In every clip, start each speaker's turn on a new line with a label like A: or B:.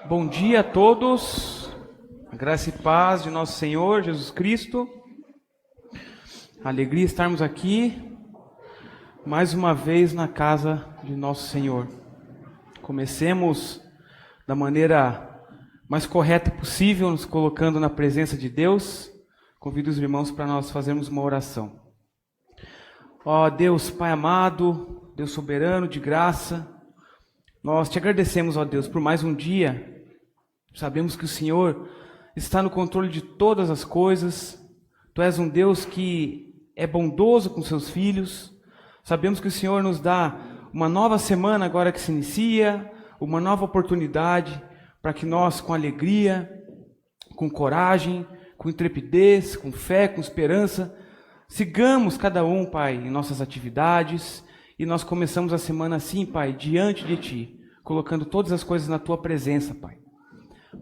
A: Bom dia a todos, a graça e paz de nosso Senhor Jesus Cristo. Alegria estarmos aqui mais uma vez na casa de nosso Senhor. Comecemos da maneira mais correta possível, nos colocando na presença de Deus. Convido os irmãos para nós fazermos uma oração. Ó Deus, Pai amado, Deus soberano de graça, nós te agradecemos, ó Deus, por mais um dia. Sabemos que o Senhor está no controle de todas as coisas. Tu és um Deus que é bondoso com seus filhos. Sabemos que o Senhor nos dá uma nova semana agora que se inicia, uma nova oportunidade para que nós, com alegria, com coragem, com intrepidez, com fé, com esperança, sigamos cada um, Pai, em nossas atividades. E nós começamos a semana assim, Pai, diante de Ti, colocando todas as coisas na Tua presença, Pai.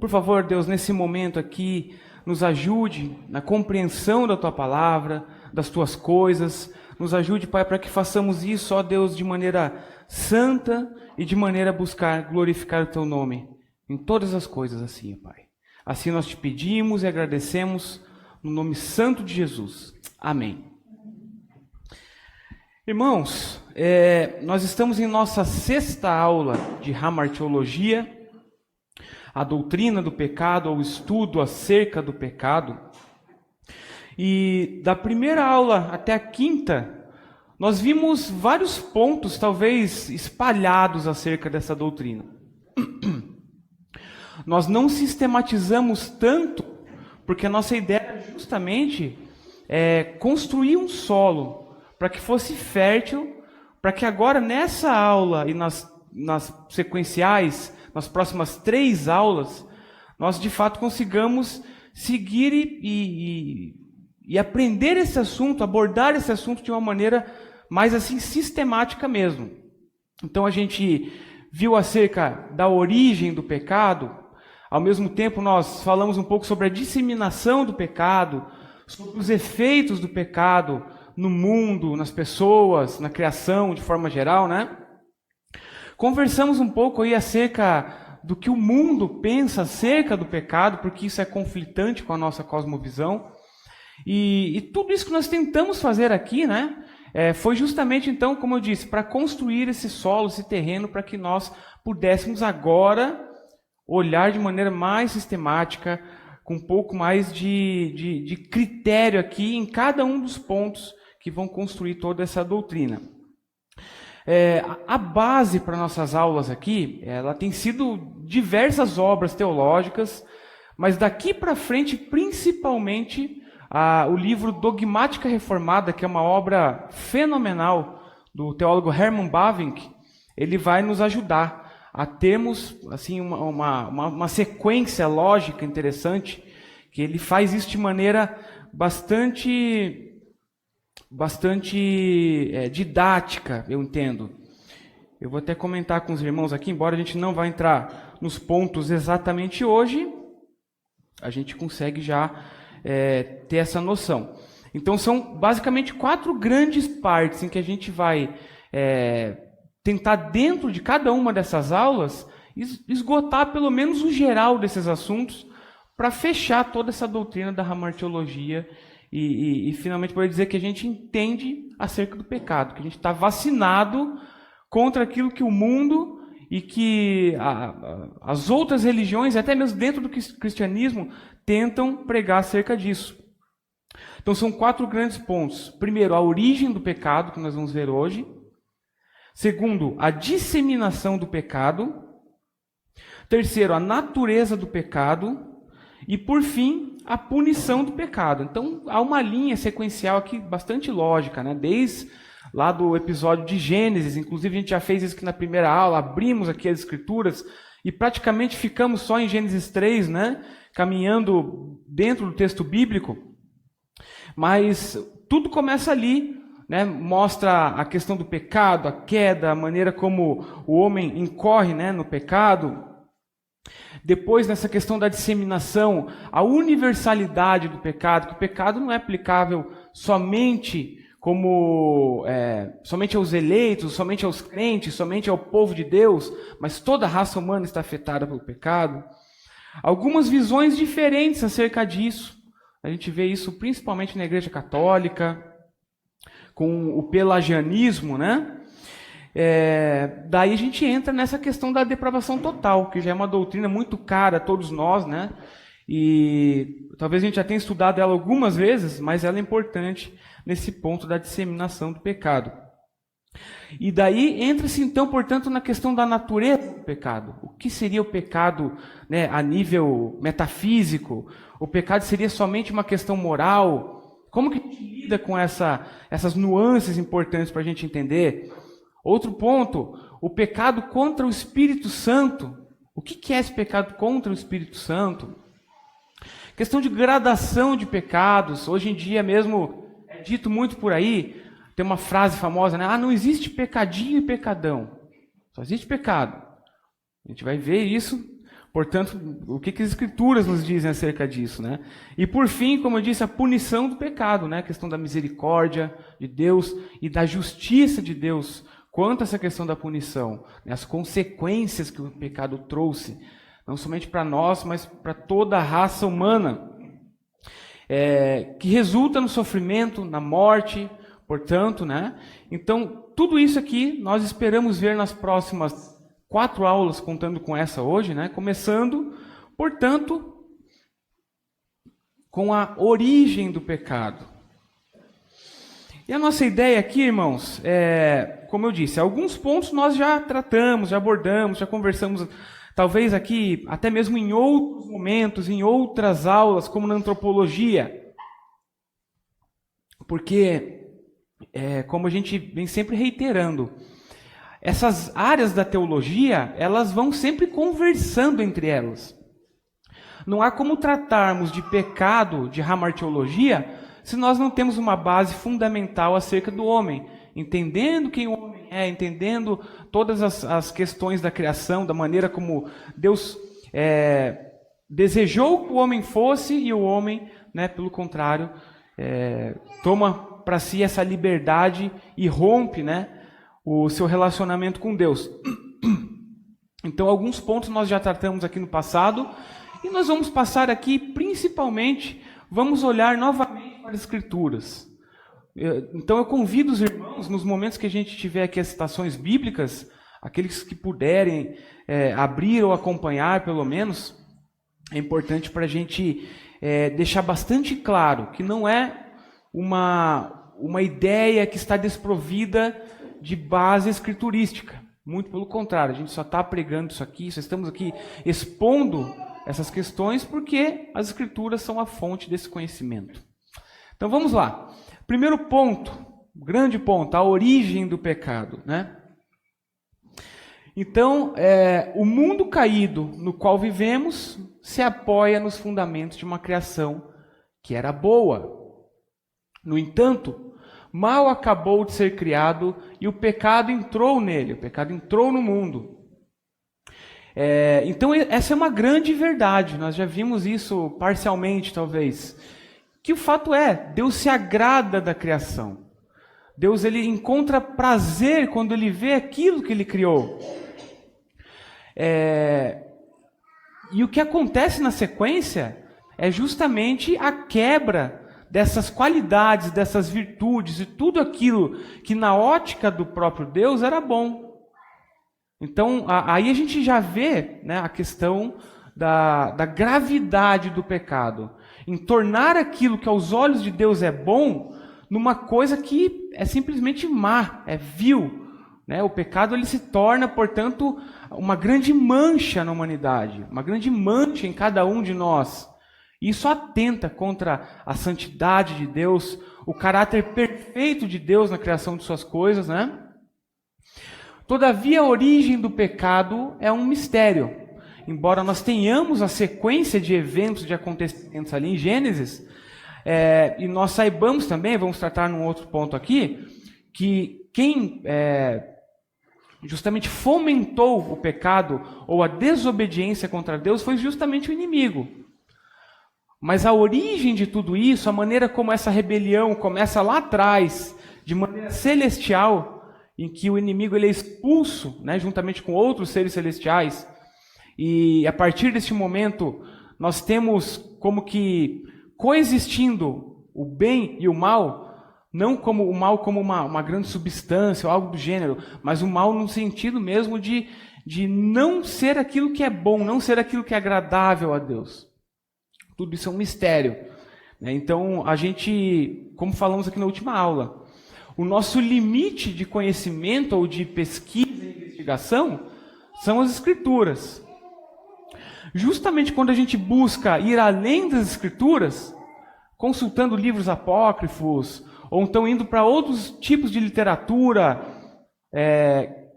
A: Por favor, Deus, nesse momento aqui, nos ajude na compreensão da Tua palavra, das Tuas coisas. Nos ajude, Pai, para que façamos isso, ó Deus, de maneira santa e de maneira a buscar glorificar o Teu nome em todas as coisas assim, Pai. Assim nós te pedimos e agradecemos no nome santo de Jesus. Amém. Irmãos, nós estamos em nossa 6ª aula de hamartiologia, a doutrina do pecado, ou estudo acerca do pecado. E da primeira aula até a 5ª, nós vimos vários pontos, talvez espalhados acerca dessa doutrina. Nós não sistematizamos tanto, porque a nossa ideia é justamente construir um solo para que fosse fértil, para que agora nessa aula e nas sequenciais, nas próximas 3 aulas, nós de fato consigamos seguir e aprender esse assunto, abordar esse assunto de uma maneira mais assim sistemática mesmo. Então a gente viu acerca da origem do pecado, ao mesmo tempo nós falamos um pouco sobre a disseminação do pecado, sobre os efeitos do pecado no mundo, nas pessoas, na criação de forma geral, né? Conversamos um pouco aí acerca do que o mundo pensa acerca do pecado, porque isso é conflitante com a nossa cosmovisão. E tudo isso que nós tentamos fazer aqui, né? Foi justamente então, como eu disse, para construir esse solo, esse terreno, para que nós pudéssemos agora olhar de maneira mais sistemática, com um pouco mais de critério aqui em cada um dos pontos que vão construir toda essa doutrina. A base para nossas aulas aqui, ela tem sido diversas obras teológicas, mas daqui para frente, principalmente, o livro Dogmática Reformada, que é uma obra fenomenal do teólogo Herman Bavinck, ele vai nos ajudar a termos assim, uma sequência lógica interessante, que ele faz isso de maneira bastante didática, eu entendo. Eu vou até comentar com os irmãos aqui, embora a gente não vá entrar nos pontos exatamente hoje, a gente consegue já ter essa noção. Então são basicamente 4 grandes partes em que a gente vai tentar, dentro de cada uma dessas aulas, esgotar pelo menos o geral desses assuntos, para fechar toda essa doutrina da hamartiologia e finalmente poder dizer que a gente entende acerca do pecado, que a gente está vacinado contra aquilo que o mundo e que as outras religiões, até mesmo dentro do cristianismo, tentam pregar acerca disso. Então são 4 grandes pontos. Primeiro, a origem do pecado, que nós vamos ver hoje. Segundo, a disseminação do pecado. Terceiro, a natureza do pecado. E por fim, a punição do pecado. Então, há uma linha sequencial aqui bastante lógica, né? Desde lá do episódio de Gênesis, inclusive a gente já fez isso aqui na primeira aula, abrimos aqui as Escrituras e praticamente ficamos só em Gênesis 3, né? Caminhando dentro do texto bíblico. Mas tudo começa ali, né? Mostra a questão do pecado, a queda, a maneira como o homem incorre, né, no pecado. Depois, nessa questão da disseminação, a universalidade do pecado, que o pecado não é aplicável somente como somente aos eleitos, somente aos crentes, somente ao povo de Deus, mas toda a raça humana está afetada pelo pecado. Algumas visões diferentes acerca disso. A gente vê isso principalmente na Igreja Católica, com o pelagianismo, né? Daí a gente entra nessa questão da depravação total, que já é uma doutrina muito cara a todos nós, né? E talvez a gente já tenha estudado ela algumas vezes, mas ela é importante nesse ponto da disseminação do pecado. E daí entra-se então, portanto, na questão da natureza do pecado. O que seria o pecado, né, a nível metafísico? O pecado seria somente uma questão moral? Como que a gente lida com essas nuances importantes para a gente entender? Outro ponto, o pecado contra o Espírito Santo. O que é esse pecado contra o Espírito Santo? Questão de gradação de pecados. Hoje em dia mesmo é dito muito por aí, tem uma frase famosa, né? Não existe pecadinho e pecadão. Só existe pecado. A gente vai ver isso. Portanto, o que as Escrituras nos dizem acerca disso, né? E por fim, como eu disse, a punição do pecado, né? A questão da misericórdia de Deus e da justiça de Deus quanto a essa questão da punição, né? As consequências que o pecado trouxe, não somente para nós, mas para toda a raça humana, que resulta no sofrimento, na morte, portanto, né? Então, tudo isso aqui nós esperamos ver nas próximas 4 aulas, contando com essa hoje, né? Começando, portanto, com a origem do pecado. E a nossa ideia aqui, irmãos, como eu disse, alguns pontos nós já tratamos, já abordamos, já conversamos, talvez aqui, até mesmo em outros momentos, em outras aulas, como na antropologia. Porque, como a gente vem sempre reiterando, essas áreas da teologia, elas vão sempre conversando entre elas. Não há como tratarmos de pecado, de hamartiologia, se nós não temos uma base fundamental acerca do homem, entendendo quem o homem é, entendendo todas as questões da criação, da maneira como Deus desejou que o homem fosse, e o homem, né, pelo contrário, toma para si essa liberdade e rompe, né, o seu relacionamento com Deus. Então, alguns pontos nós já tratamos aqui no passado, e nós vamos passar aqui, principalmente, vamos olhar novamente para as Escrituras. Então, eu convido os irmãos, nos momentos que a gente tiver aqui as citações bíblicas, aqueles que puderem abrir ou acompanhar, pelo menos, é importante para a gente deixar bastante claro que não é uma ideia que está desprovida de base escriturística. Muito pelo contrário, a gente só está pregando isso aqui, só estamos aqui expondo essas questões porque as Escrituras são a fonte desse conhecimento. Então vamos lá. Primeiro ponto, grande ponto, a origem do pecado, né? Então, o mundo caído no qual vivemos se apoia nos fundamentos de uma criação que era boa. No entanto, mal acabou de ser criado e o pecado entrou nele, o pecado entrou no mundo. Então, essa é uma grande verdade, nós já vimos isso parcialmente, talvez. Que o fato Deus se agrada da criação. Deus, ele encontra prazer quando ele vê aquilo que ele criou. E o que acontece na sequência é justamente a quebra dessas qualidades, dessas virtudes e tudo aquilo que na ótica do próprio Deus era bom. Então, aí a gente já vê, né, a questão da gravidade do pecado, em tornar aquilo que aos olhos de Deus é bom, numa coisa que é simplesmente má, é vil. Né? O pecado ele se torna, portanto, uma grande mancha na humanidade, uma grande mancha em cada um de nós. Isso atenta contra a santidade de Deus, o caráter perfeito de Deus na criação de suas coisas, né? Todavia, a origem do pecado é um mistério. Embora nós tenhamos a sequência de eventos, de acontecimentos ali em Gênesis, e nós saibamos também, vamos tratar num outro ponto aqui, que quem justamente fomentou o pecado ou a desobediência contra Deus foi justamente o inimigo. Mas a origem de tudo isso, a maneira como essa rebelião começa lá atrás, de maneira celestial, em que o inimigo ele é expulso, né, juntamente com outros seres celestiais. E a partir deste momento, nós temos como que coexistindo o bem e o mal, não como o mal como uma grande substância ou algo do gênero, mas o mal no sentido mesmo de não ser aquilo que é bom, não ser aquilo que é agradável a Deus. Tudo isso é um mistério. Então, a gente, como falamos aqui na última aula, o nosso limite de conhecimento ou de pesquisa e investigação são as Escrituras. Justamente quando a gente busca ir além das Escrituras, consultando livros apócrifos, ou então indo para outros tipos de literatura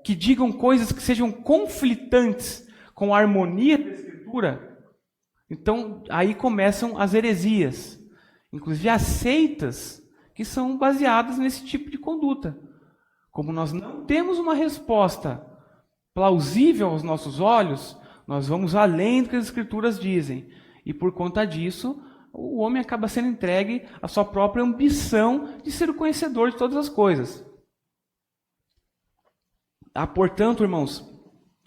A: que digam coisas que sejam conflitantes com a harmonia da Escritura, então aí começam as heresias, inclusive as seitas que são baseadas nesse tipo de conduta. Como nós não temos uma resposta plausível aos nossos olhos, nós vamos além do que as Escrituras dizem. E por conta disso, o homem acaba sendo entregue à sua própria ambição de ser o conhecedor de todas as coisas. Há, portanto, irmãos,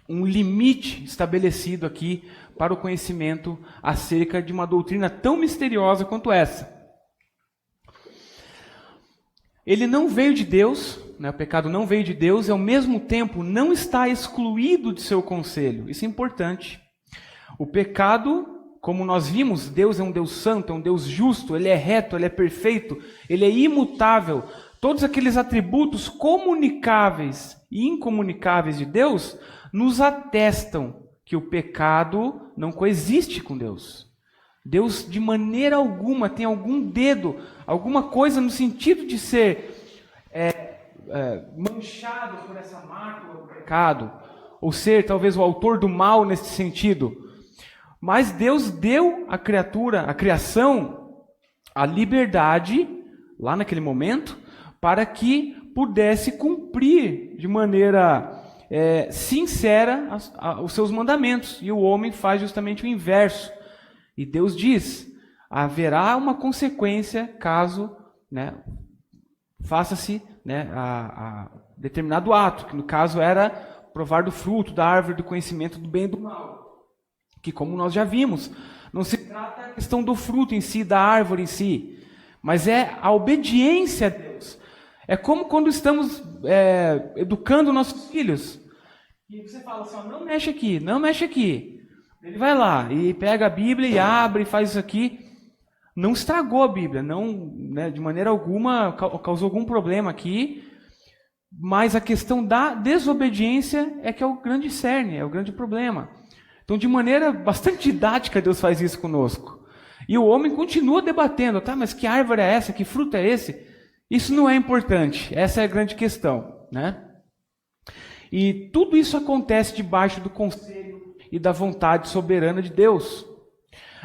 A: um limite estabelecido aqui para o conhecimento acerca de uma doutrina tão misteriosa quanto essa. Ele não veio de Deus, né? O pecado não veio de Deus e, ao mesmo tempo, não está excluído de seu conselho. Isso é importante. O pecado, como nós vimos, Deus é um Deus santo, é um Deus justo, Ele é reto, Ele é perfeito, Ele é imutável. Todos aqueles atributos comunicáveis e incomunicáveis de Deus nos atestam que o pecado não coexiste com Deus. Deus, de maneira alguma, tem algum dedo, alguma coisa no sentido de ser manchado por essa mácula do pecado, ou ser talvez o autor do mal nesse sentido. Mas Deus deu à criatura, à criação, a liberdade, lá naquele momento, para que pudesse cumprir de maneira sincera os seus mandamentos. E o homem faz justamente o inverso. E Deus diz, haverá uma consequência caso faça-se a determinado ato, que no caso era provar do fruto da árvore do conhecimento do bem e do mal. Que, como nós já vimos, não se trata da questão do fruto em si, da árvore em si, mas é a obediência a Deus. É como quando estamos educando nossos filhos. E você fala assim, não mexe aqui, não mexe aqui. Ele vai lá e pega a Bíblia e abre e faz isso aqui. Não estragou a Bíblia, não, de maneira alguma causou algum problema aqui, mas a questão da desobediência é que é o grande cerne, é o grande problema. Então, de maneira bastante didática, Deus faz isso conosco. E o homem continua debatendo, mas que árvore é essa? Que fruto é esse? Isso não é importante, essa é a grande questão, E tudo isso acontece debaixo do conselho e da vontade soberana de Deus.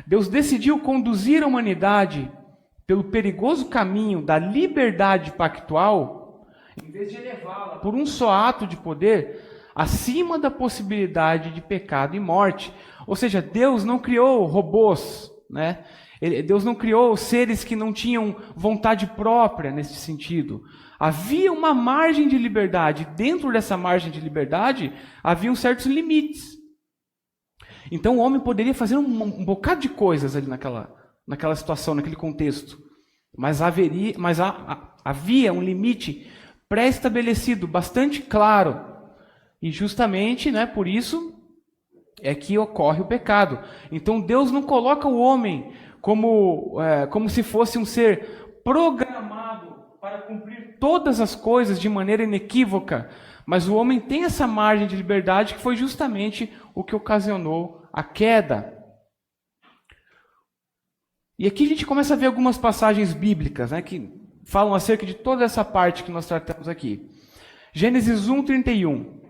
A: Deus decidiu conduzir a humanidade pelo perigoso caminho da liberdade pactual, em vez de elevá-la por um só ato de poder, acima da possibilidade de pecado e morte. Ou seja, Deus não criou robôs, Deus não criou seres que não tinham vontade própria nesse sentido. Havia uma margem de liberdade. Dentro dessa margem de liberdade, haviam certos limites. Então o homem poderia fazer um bocado de coisas ali naquela situação, naquele contexto. Mas havia um limite pré-estabelecido, bastante claro. E justamente por isso é que ocorre o pecado. Então Deus não coloca o homem como se fosse um ser programado para cumprir todas as coisas de maneira inequívoca. Mas o homem tem essa margem de liberdade que foi justamente o que ocasionou a queda. E aqui a gente começa a ver algumas passagens bíblicas, que falam acerca de toda essa parte que nós tratamos aqui. Gênesis 1:31.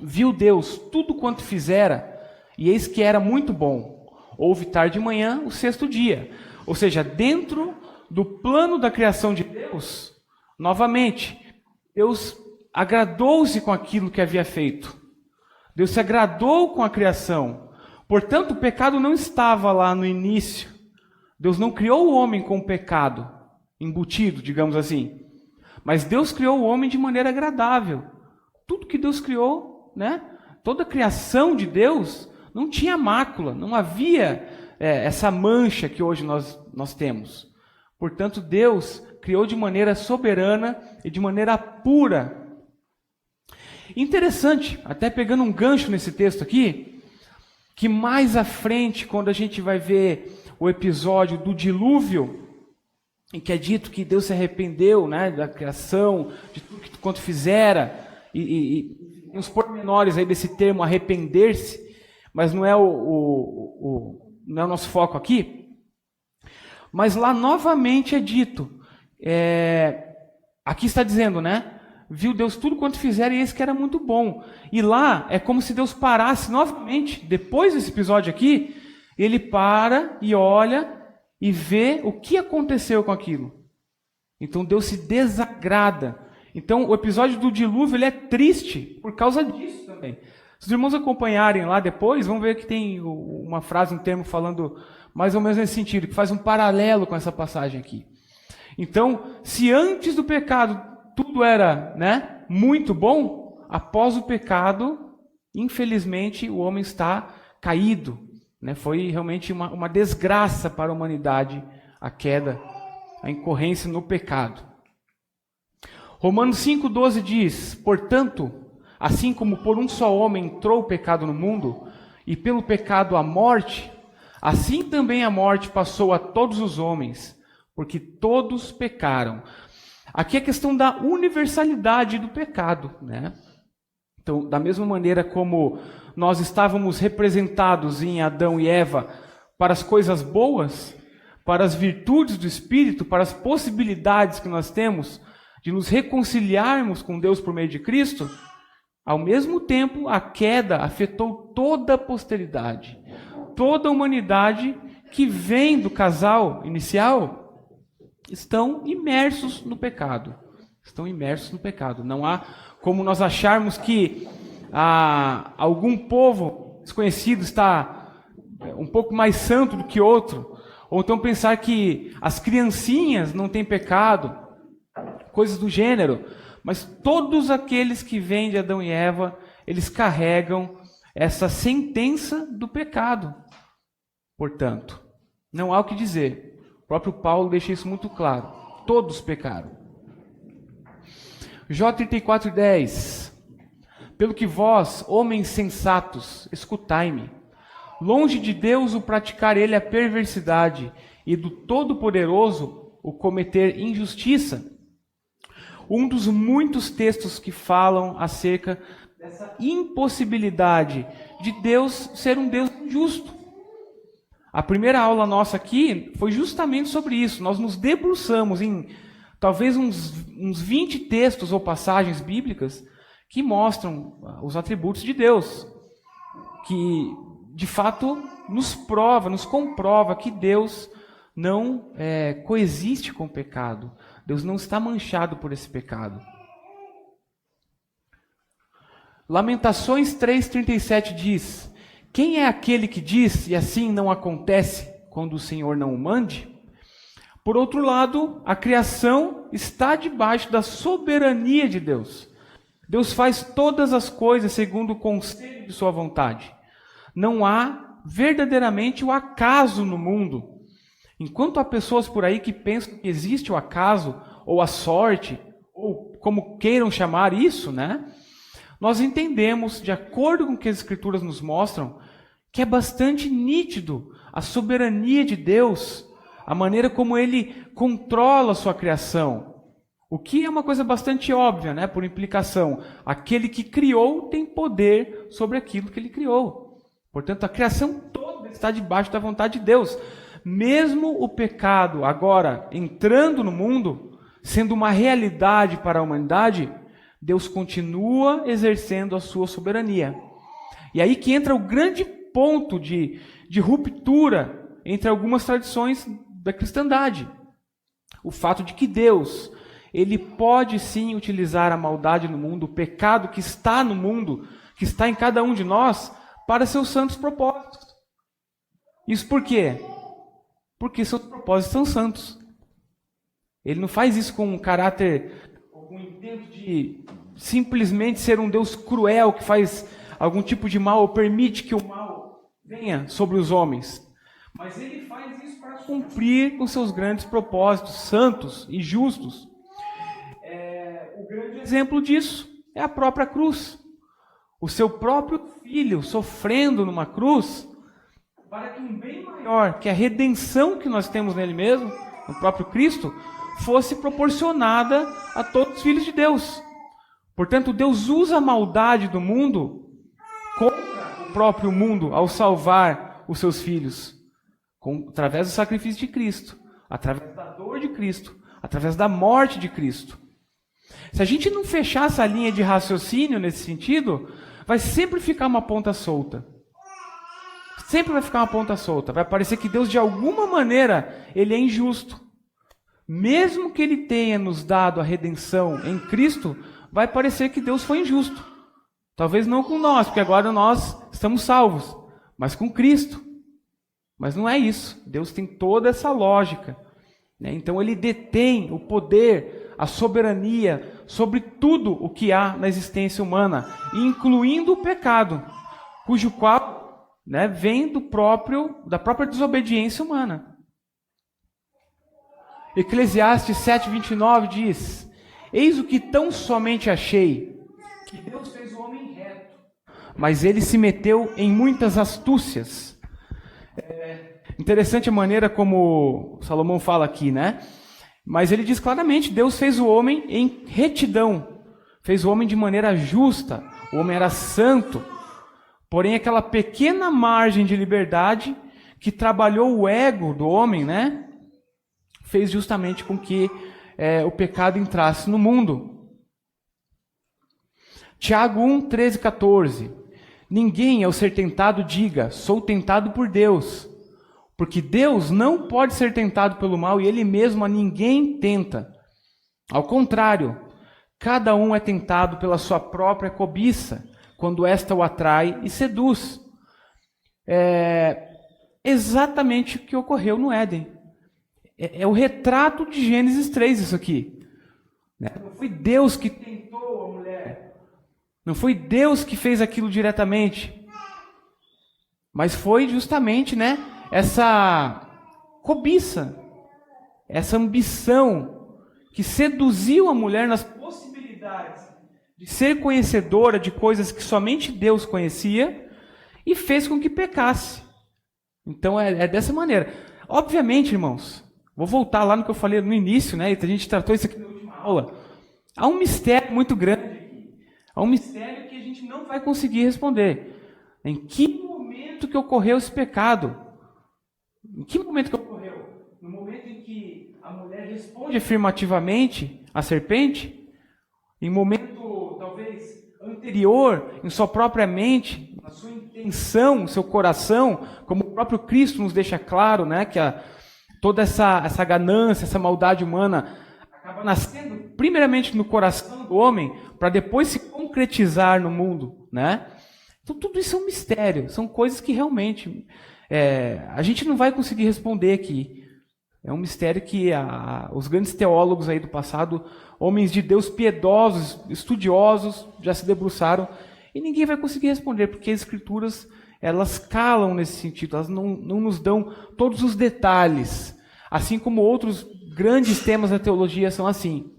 A: Viu Deus tudo quanto fizera, e eis que era muito bom. Houve tarde de manhã, o sexto dia. Ou seja, dentro do plano da criação de Deus, novamente, Deus agradou-se com aquilo que havia feito. Deus se agradou com a criação. Portanto, o pecado não estava lá no início. Deus não criou o homem com o pecado embutido, digamos assim. Mas Deus criou o homem de maneira agradável. Tudo que Deus criou, né? Toda a criação de Deus não tinha mácula, não havia essa mancha que hoje nós temos. Portanto, Deus criou de maneira soberana e de maneira pura. Interessante, até pegando um gancho nesse texto aqui, que mais à frente, quando a gente vai ver o episódio do dilúvio, em que é dito que Deus se arrependeu, né, da criação, de tudo quanto fizera, e uns pormenores aí desse termo arrepender-se, mas não é não é o nosso foco aqui. Mas lá novamente é dito, aqui está dizendo, né? Viu Deus tudo quanto fizeram e esse que era muito bom. E lá é como se Deus parasse novamente, depois desse episódio aqui, ele para e olha e vê o que aconteceu com aquilo. Então Deus se desagrada. Então o episódio do dilúvio ele é triste por causa disso também. Se os irmãos acompanharem lá depois, vão ver que tem uma frase, um termo falando mais ou menos nesse sentido, que faz um paralelo com essa passagem aqui. Então, se antes do pecado tudo era, né, muito bom, após o pecado, infelizmente, o homem está caído. Né? Foi realmente uma desgraça para a humanidade a queda, a incorrência no pecado. Romanos 5,12 diz, portanto, assim como por um só homem entrou o pecado no mundo, e pelo pecado a morte, assim também a morte passou a todos os homens, porque todos pecaram. Aqui é a questão da universalidade do pecado, né? Então, da mesma maneira como nós estávamos representados em Adão e Eva para as coisas boas, para as virtudes do Espírito, para as possibilidades que nós temos de nos reconciliarmos com Deus por meio de Cristo, ao mesmo tempo a queda afetou toda a posteridade, toda a humanidade que vem do casal inicial, estão imersos no pecado. Estão imersos no pecado. Não há como nós acharmos que algum povo desconhecido está um pouco mais santo do que outro. Ou então pensar que as criancinhas não têm pecado. Coisas do gênero. Mas todos aqueles que vêm de Adão e Eva, eles carregam essa sentença do pecado. Portanto, não há o que dizer. O próprio Paulo deixa isso muito claro. Todos pecaram. Jó 34:10. Pelo que vós, homens sensatos, escutai-me. Longe de Deus o praticar ele a perversidade, e do Todo-Poderoso o cometer injustiça. Um dos muitos textos que falam acerca dessa impossibilidade de Deus ser um Deus injusto. A primeira aula nossa aqui foi justamente sobre isso. Nós nos debruçamos em talvez uns 20 textos ou passagens bíblicas que mostram os atributos de Deus, que de fato nos comprova que Deus não coexiste com o pecado. Deus não está manchado por esse pecado. Lamentações 3:37 diz: quem é aquele que diz, e assim não acontece, quando o Senhor não o mande? Por outro lado, a criação está debaixo da soberania de Deus. Deus faz todas as coisas segundo o conselho de sua vontade. Não há verdadeiramente o acaso no mundo. Enquanto há pessoas por aí que pensam que existe o acaso, ou a sorte, ou como queiram chamar isso, né? Nós entendemos, de acordo com o que as Escrituras nos mostram, que é bastante nítido a soberania de Deus, a maneira como Ele controla a sua criação. O que é uma coisa bastante óbvia, né? Por implicação. Aquele que criou tem poder sobre aquilo que Ele criou. Portanto, a criação toda está debaixo da vontade de Deus. Mesmo o pecado agora entrando no mundo, sendo uma realidade para a humanidade, Deus continua exercendo a sua soberania. E aí que entra o grande ponto de ruptura entre algumas tradições da cristandade. O fato de que Deus, Ele pode sim utilizar a maldade no mundo, o pecado que está no mundo, que está em cada um de nós, para seus santos propósitos. Isso por quê? Porque seus propósitos são santos. Ele não faz isso com um caráter intento de simplesmente ser um Deus cruel que faz algum tipo de mal ou permite que o mal venha sobre os homens. Mas ele faz isso para cumprir com seus grandes propósitos, santos e justos. O grande exemplo disso é a própria cruz. O seu próprio filho sofrendo numa cruz, para que um bem maior, que a redenção que nós temos nele mesmo, no próprio Cristo, fosse proporcionada a todos os filhos de Deus. Portanto, Deus usa a maldade do mundo contra o próprio mundo ao salvar os seus filhos, através do sacrifício de Cristo, através da dor de Cristo, através da morte de Cristo. Se a gente não fechar essa linha de raciocínio nesse sentido, vai sempre ficar uma ponta solta. Sempre vai ficar uma ponta solta. Vai parecer que Deus, de alguma maneira, ele é injusto. Mesmo que ele tenha nos dado a redenção em Cristo, vai parecer que Deus foi injusto. Talvez não com nós, porque agora nós estamos salvos, mas com Cristo. Mas não é isso. Deus tem toda essa lógica, né? Então ele detém o poder, a soberania sobre tudo o que há na existência humana, incluindo o pecado, cujo qual, né, vem da própria desobediência humana. Eclesiastes 7:29 diz: eis o que tão somente achei, que Deus fez o homem reto, mas ele se meteu em muitas astúcias. Interessante a maneira como Salomão fala aqui, né? Mas ele diz claramente, Deus fez o homem em retidão, fez o homem de maneira justa, o homem era santo, porém aquela pequena margem de liberdade que trabalhou o ego do homem, né? Fez justamente com que o pecado entrasse no mundo. Tiago 1, 13, 14. Ninguém, ao ser tentado, diga, sou tentado por Deus. Porque Deus não pode ser tentado pelo mal e Ele mesmo a ninguém tenta. Ao contrário, cada um é tentado pela sua própria cobiça, quando esta o atrai e seduz. É exatamente o que ocorreu no Éden. É o retrato de Gênesis 3 isso aqui. Não foi Deus que tentou a mulher. Não foi Deus que fez aquilo diretamente. Mas foi justamente, né, essa cobiça, essa ambição que seduziu a mulher nas possibilidades de ser conhecedora de coisas que somente Deus conhecia e fez com que pecasse. Então é dessa maneira. Obviamente, irmãos, vou voltar lá no que eu falei no início, né? A gente tratou isso aqui na última aula. Há um mistério muito grande aqui. Há um mistério que a gente não vai conseguir responder. Em que momento que ocorreu esse pecado? Em que momento que ocorreu? No momento em que a mulher responde afirmativamente à serpente? Em momento, talvez, anterior, em sua própria mente, na sua intenção, no seu coração, como o próprio Cristo nos deixa claro, né, que toda essa ganância, essa maldade humana acaba nascendo primeiramente no coração do homem, para depois se concretizar no mundo, né? Então tudo isso é um mistério, são coisas que realmente a gente não vai conseguir responder aqui. É um mistério que os grandes teólogos aí do passado, homens de Deus piedosos, estudiosos, já se debruçaram, e ninguém vai conseguir responder, porque as Escrituras, elas calam nesse sentido, elas não nos dão todos os detalhes, assim como outros grandes temas da teologia são assim.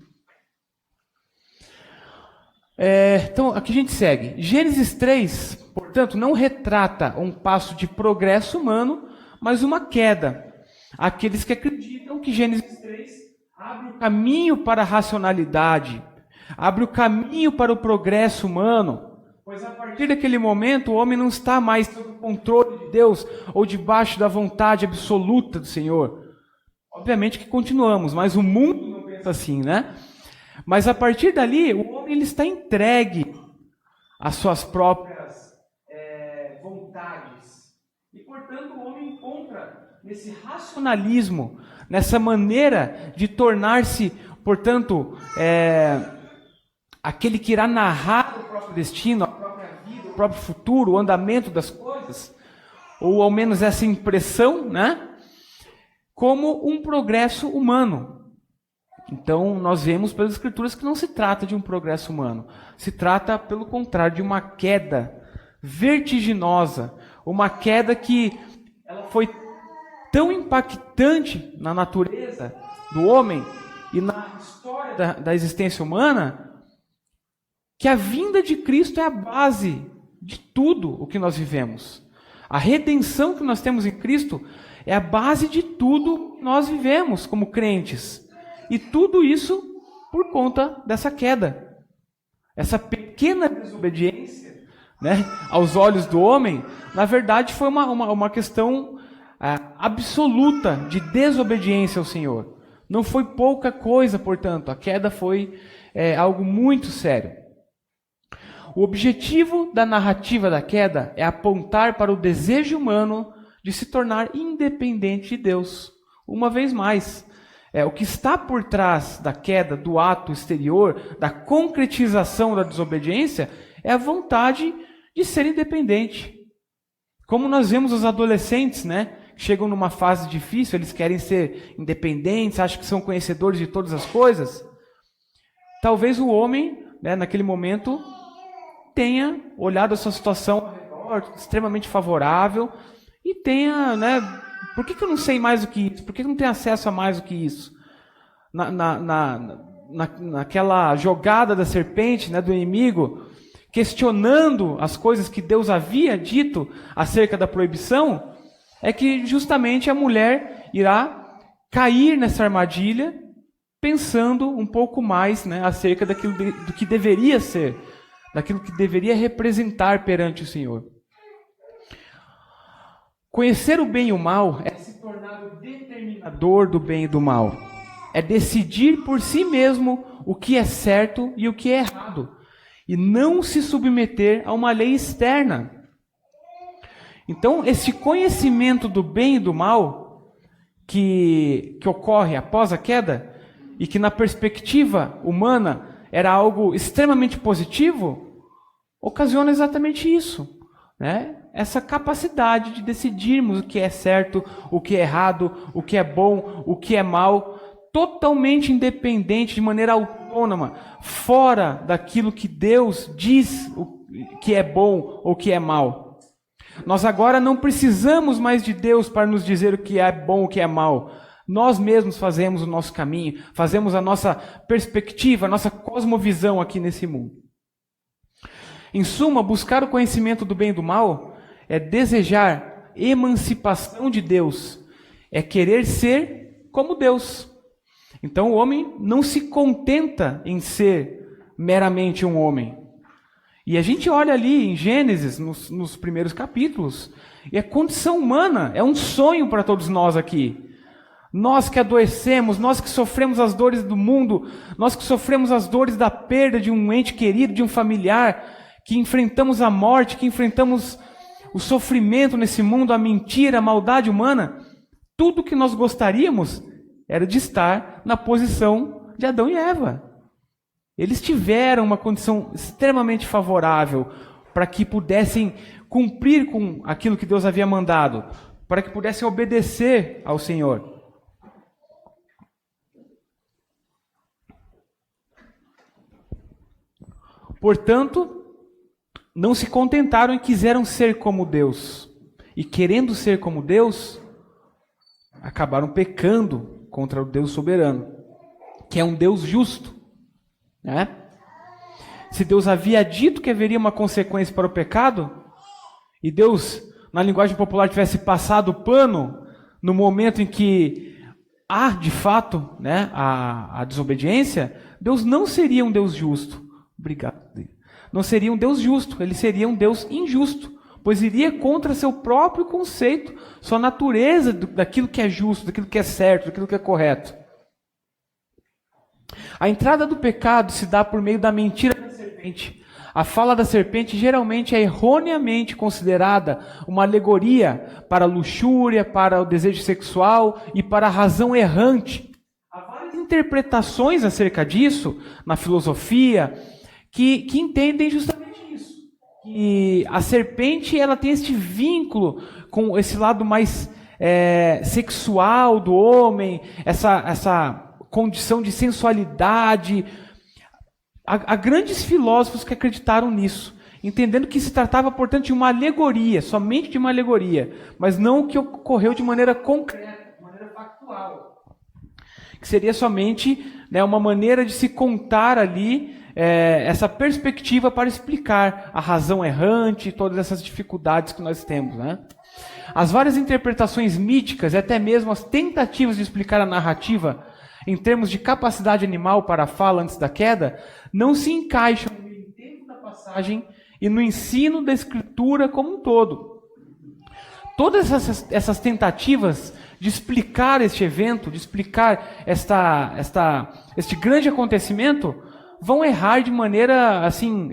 A: Então, aqui a gente segue. Gênesis 3, portanto, não retrata um passo de progresso humano, mas uma queda. Aqueles que acreditam que Gênesis 3 abre o caminho para a racionalidade, abre o caminho para o progresso humano, pois a partir daquele momento o homem não está mais sob o controle de Deus ou debaixo da vontade absoluta do Senhor. Obviamente que continuamos, mas o mundo não pensa assim, né? Mas a partir dali, o homem ele está entregue às suas próprias vontades. E, portanto, o homem encontra nesse racionalismo, nessa maneira de tornar-se, portanto, aquele que irá narrar o próprio destino, a própria vida, o próprio futuro, o andamento das coisas, ou ao menos essa impressão, né? Como um progresso humano. Então, nós vemos pelas Escrituras que não se trata de um progresso humano. Se trata, pelo contrário, de uma queda vertiginosa. Uma queda que ela foi tão impactante na natureza do homem e na história da existência humana, que a vinda de Cristo é a base de tudo o que nós vivemos. A redenção que nós temos em Cristo é a base de tudo que nós vivemos como crentes. E tudo isso por conta dessa queda. Essa pequena desobediência, né, aos olhos do homem, na verdade foi uma questão absoluta de desobediência ao Senhor. Não foi pouca coisa, portanto. A queda foi algo muito sério. O objetivo da narrativa da queda é apontar para o desejo humano de se tornar independente de Deus. Uma vez mais, o que está por trás da queda, do ato exterior, da concretização da desobediência, é a vontade de ser independente. Como nós vemos os adolescentes, né, que chegam numa fase difícil, eles querem ser independentes, acham que são conhecedores de todas as coisas. Talvez o homem, né, naquele momento, tenha olhado a sua situação extremamente favorável e tenha, né, por que eu não sei mais do que isso? Por que eu não tenho acesso a mais do que isso? Naquela jogada da serpente, né, do inimigo, questionando as coisas que Deus havia dito acerca da proibição, é que justamente a mulher irá cair nessa armadilha, pensando um pouco mais, né, acerca do que deveria ser, daquilo que deveria representar perante o Senhor. Conhecer o bem e o mal é se tornar o determinador do bem e do mal. É decidir por si mesmo o que é certo e o que é errado, e não se submeter a uma lei externa. Então, esse conhecimento do bem e do mal que ocorre após a queda, e que na perspectiva humana era algo extremamente positivo, ocasiona exatamente isso, né? Essa capacidade de decidirmos o que é certo, o que é errado, o que é bom, o que é mal, totalmente independente, de maneira autônoma, fora daquilo que Deus diz que é bom ou que é mal. Nós agora não precisamos mais de Deus para nos dizer o que é bom, o que é mal. Nós mesmos fazemos o nosso caminho, fazemos a nossa perspectiva, a nossa cosmovisão aqui nesse mundo. Em suma, buscar o conhecimento do bem e do mal é desejar emancipação de Deus, é querer ser como Deus. Então o homem não se contenta em ser meramente um homem. E a gente olha ali em Gênesis, nos primeiros capítulos, e a condição humana é um sonho para todos nós aqui. Nós que adoecemos, nós que sofremos as dores do mundo, nós que sofremos as dores da perda de um ente querido, de um familiar, que enfrentamos a morte, que enfrentamos o sofrimento nesse mundo, a mentira, a maldade humana, tudo que nós gostaríamos era de estar na posição de Adão e Eva. Eles tiveram uma condição extremamente favorável para que pudessem cumprir com aquilo que Deus havia mandado, para que pudessem obedecer ao Senhor. Portanto, não se contentaram e quiseram ser como Deus. E querendo ser como Deus, acabaram pecando contra o Deus soberano, que é um Deus justo, né? Se Deus havia dito que haveria uma consequência para o pecado, e Deus, na linguagem popular, tivesse passado o pano no momento em que há, de fato, né, a desobediência, Deus não seria um Deus justo. Obrigado. Não seria um Deus justo, ele seria um Deus injusto, pois iria contra seu próprio conceito, sua natureza daquilo que é justo, daquilo que é certo, daquilo que é correto. A entrada do pecado se dá por meio da mentira da serpente. A fala da serpente geralmente é erroneamente considerada uma alegoria para a luxúria, para o desejo sexual e para a razão errante. Há várias interpretações acerca disso na filosofia que entendem justamente isso. Que a serpente ela tem este vínculo com esse lado mais sexual do homem, essa condição de sensualidade. Há grandes filósofos que acreditaram nisso, entendendo que se tratava, portanto, de uma alegoria, somente de uma alegoria, mas não o que ocorreu de maneira concreta, de maneira factual. Que seria somente, né, uma maneira de se contar ali essa perspectiva para explicar a razão errante e todas essas dificuldades que nós temos, né? As várias interpretações míticas e até mesmo as tentativas de explicar a narrativa em termos de capacidade animal para a fala antes da queda não se encaixam no entendimento da passagem e no ensino da Escritura como um todo. Todas essas tentativas de explicar este evento, de explicar este grande acontecimento, vão errar de maneira, assim,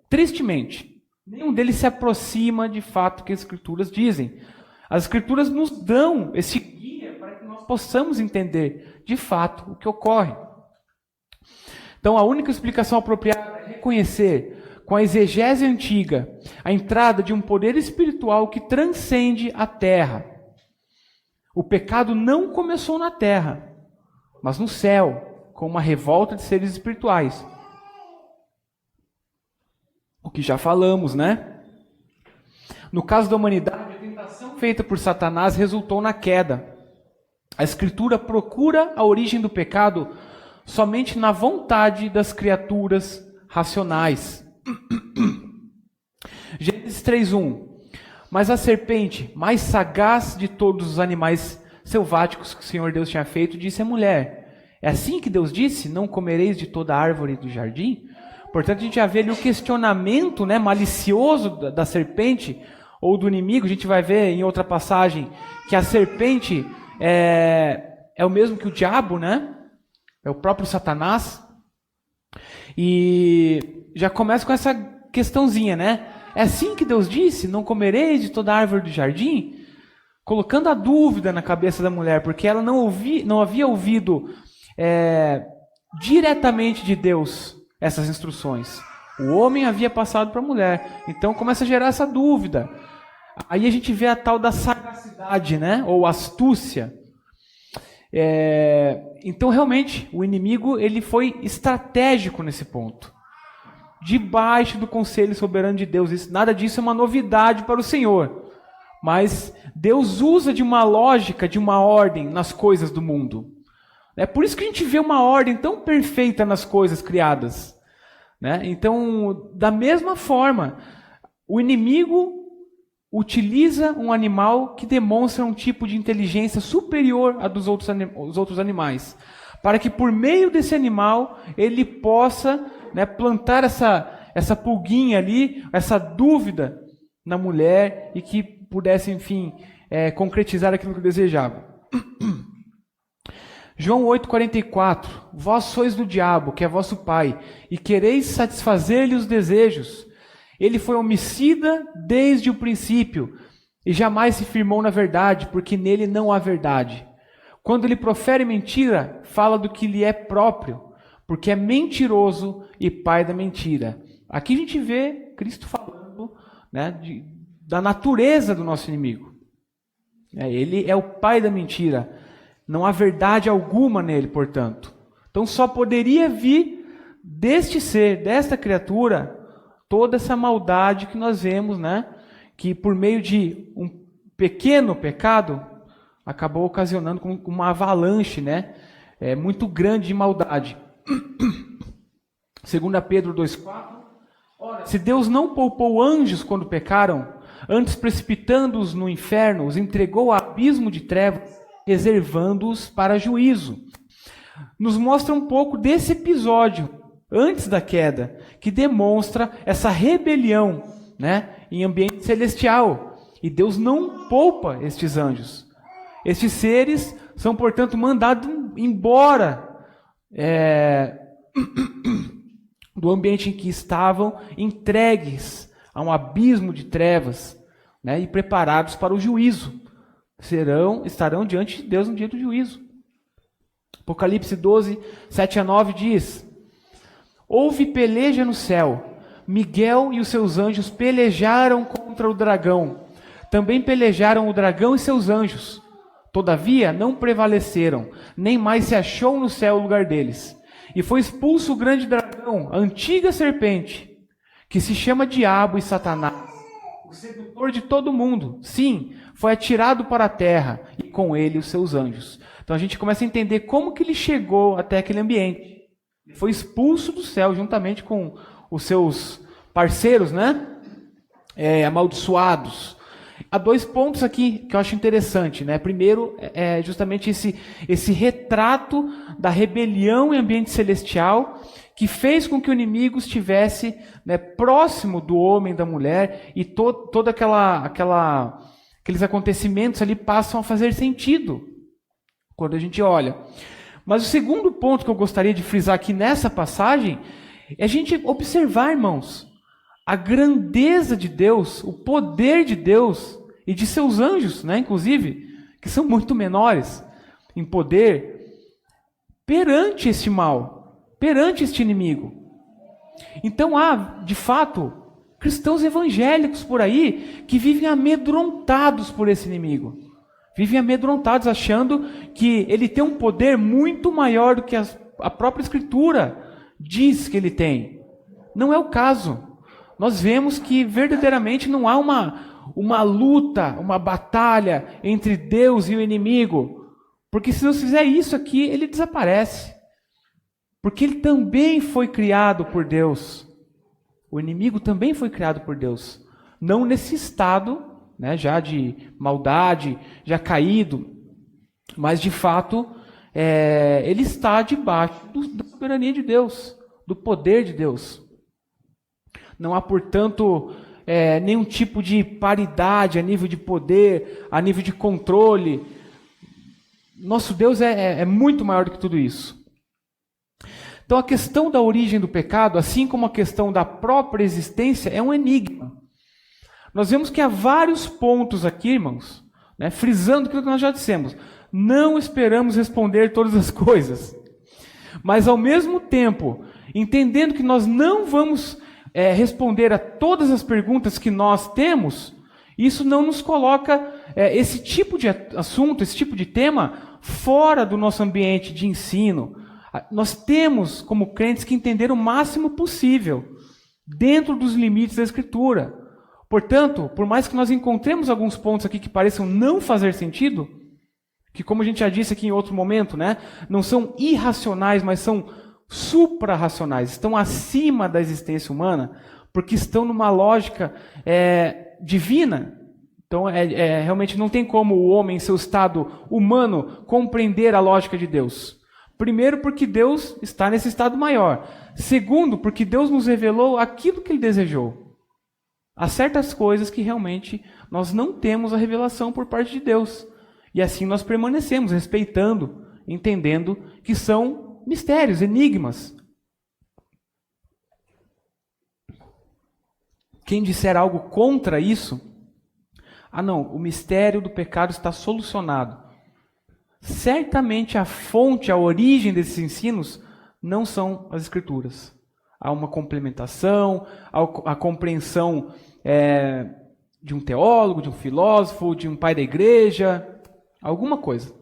A: tristemente. Nenhum deles se aproxima de fato do que as Escrituras dizem. As Escrituras nos dão esse guia para que nós possamos entender de fato o que ocorre. Então, a única explicação apropriada é reconhecer, com a exegese antiga, a entrada de um poder espiritual que transcende a terra. O pecado não começou na terra, mas no céu, com uma revolta de seres espirituais. O que já falamos, né? No caso da humanidade, a tentação feita por Satanás resultou na queda. A Escritura procura a origem do pecado somente na vontade das criaturas racionais. Gênesis 3:1. Mas a serpente, mais sagaz de todos os animais selváticos que o Senhor Deus tinha feito, disse à mulher: é assim que Deus disse, não comereis de toda árvore do jardim? Portanto, a gente já vê ali o questionamento, né, malicioso da serpente ou do inimigo. A gente vai ver em outra passagem que a serpente é o mesmo que o diabo, né? É o próprio Satanás. E já começa com essa questãozinha, né? É assim que Deus disse, não comereis de toda árvore do jardim? Colocando a dúvida na cabeça da mulher, porque ela não havia ouvido diretamente de Deus essas instruções. O homem havia passado para a mulher. Então começa a gerar essa dúvida. Aí a gente vê a tal da sagacidade, né? Ou astúcia. Então realmente o inimigo ele foi estratégico nesse ponto. Debaixo do conselho soberano de Deus. Nada disso é uma novidade para o Senhor. Mas Deus usa de uma lógica, de uma ordem nas coisas do mundo. É por isso que a gente vê uma ordem tão perfeita nas coisas criadas, né? Então, da mesma forma, o inimigo utiliza um animal que demonstra um tipo de inteligência superior à dos outros animais, para que por meio desse animal ele possa, né, plantar essa pulguinha ali, essa dúvida na mulher e que pudesse, enfim, concretizar aquilo que desejava. João 8,44. Vós sois do diabo, que é vosso pai, e quereis satisfazer-lhe os desejos. Ele foi homicida desde o princípio, e jamais se firmou na verdade, porque nele não há verdade. Quando ele profere mentira, fala do que lhe é próprio, porque é mentiroso e pai da mentira. Aqui a gente vê Cristo falando, né, da natureza do nosso inimigo. Ele é o pai da mentira. Não há verdade alguma nele, portanto. Então só poderia vir deste ser, desta criatura, toda essa maldade que nós vemos, né? Que por meio de um pequeno pecado, acabou ocasionando uma avalanche, né? Muito grande de maldade. 2 Pedro 2,4. Ora, se Deus não poupou anjos quando pecaram, antes precipitando-os no inferno, os entregou ao abismo de trevas, reservando-os para juízo. Nos mostra um pouco desse episódio, antes da queda, que demonstra essa rebelião, né, em ambiente celestial. E Deus não poupa estes anjos. Estes seres são, portanto, mandados embora do ambiente em que estavam, entregues a um abismo de trevas, né, e preparados para o juízo. Estarão diante de Deus no dia do juízo. Apocalipse 12, 7-9 diz: houve peleja no céu. Miguel e os seus anjos pelejaram contra o dragão. Também pelejaram o dragão e seus anjos. Todavia, não prevaleceram, nem mais se achou no céu o lugar deles. E foi expulso o grande dragão, a antiga serpente, que se chama Diabo e Satanás, o sedutor de todo mundo. Sim, foi atirado para a terra, e com ele os seus anjos. Então a gente começa a entender como que ele chegou até aquele ambiente. Ele foi expulso do céu, juntamente com os seus parceiros, né? Amaldiçoados. Há 2 pontos aqui que eu acho interessante, né? Primeiro é justamente esse retrato da rebelião em ambiente celestial que fez com que o inimigo estivesse, né, próximo do homem e da mulher, e toda aqueles acontecimentos ali passam a fazer sentido quando a gente olha. Mas o segundo ponto que eu gostaria de frisar aqui nessa passagem é a gente observar, irmãos, a grandeza de Deus, o poder de Deus e de seus anjos, né, inclusive, que são muito menores em poder, perante esse mal, perante este inimigo. Então há, de fato, cristãos evangélicos por aí que vivem amedrontados por esse inimigo. Vivem amedrontados, achando que ele tem um poder muito maior do que a própria Escritura diz que ele tem. Não é o caso. Nós vemos que verdadeiramente não há uma luta, uma batalha entre Deus e o inimigo. Porque se Deus fizer isso aqui, ele desaparece. Porque ele também foi criado por Deus. O inimigo também foi criado por Deus. Não nesse estado, né, já de maldade, já caído, mas de fato ele está debaixo da soberania de Deus, do poder de Deus. Não há, portanto, nenhum tipo de paridade a nível de poder, a nível de controle. Nosso Deus é muito maior do que tudo isso. Então a questão da origem do pecado, assim como a questão da própria existência, é um enigma. Nós vemos que há vários pontos aqui, irmãos, né, frisando aquilo que nós já dissemos. Não esperamos responder todas as coisas, mas ao mesmo tempo, entendendo que nós não vamos responder a todas as perguntas que nós temos, isso não nos coloca esse tipo de assunto, esse tipo de tema, fora do nosso ambiente de ensino. Nós temos, como crentes, que entender o máximo possível, dentro dos limites da Escritura. Portanto, por mais que nós encontremos alguns pontos aqui que pareçam não fazer sentido, que, como a gente já disse aqui em outro momento, né, não são irracionais, mas são supra-racionais, estão acima da existência humana, porque estão numa lógica divina. Então, realmente não tem como o homem, em seu estado humano, compreender a lógica de Deus. Primeiro, porque Deus está nesse estado maior. Segundo, porque Deus nos revelou aquilo que Ele desejou. Há certas coisas que realmente nós não temos a revelação por parte de Deus. E assim nós permanecemos, respeitando, entendendo que são mistérios, enigmas. Quem disser algo contra isso, não, o mistério do pecado está solucionado. Certamente a fonte, a origem desses ensinos não são as Escrituras. Há uma complementação, a compreensão de um teólogo, de um filósofo, de um pai da igreja, alguma coisa.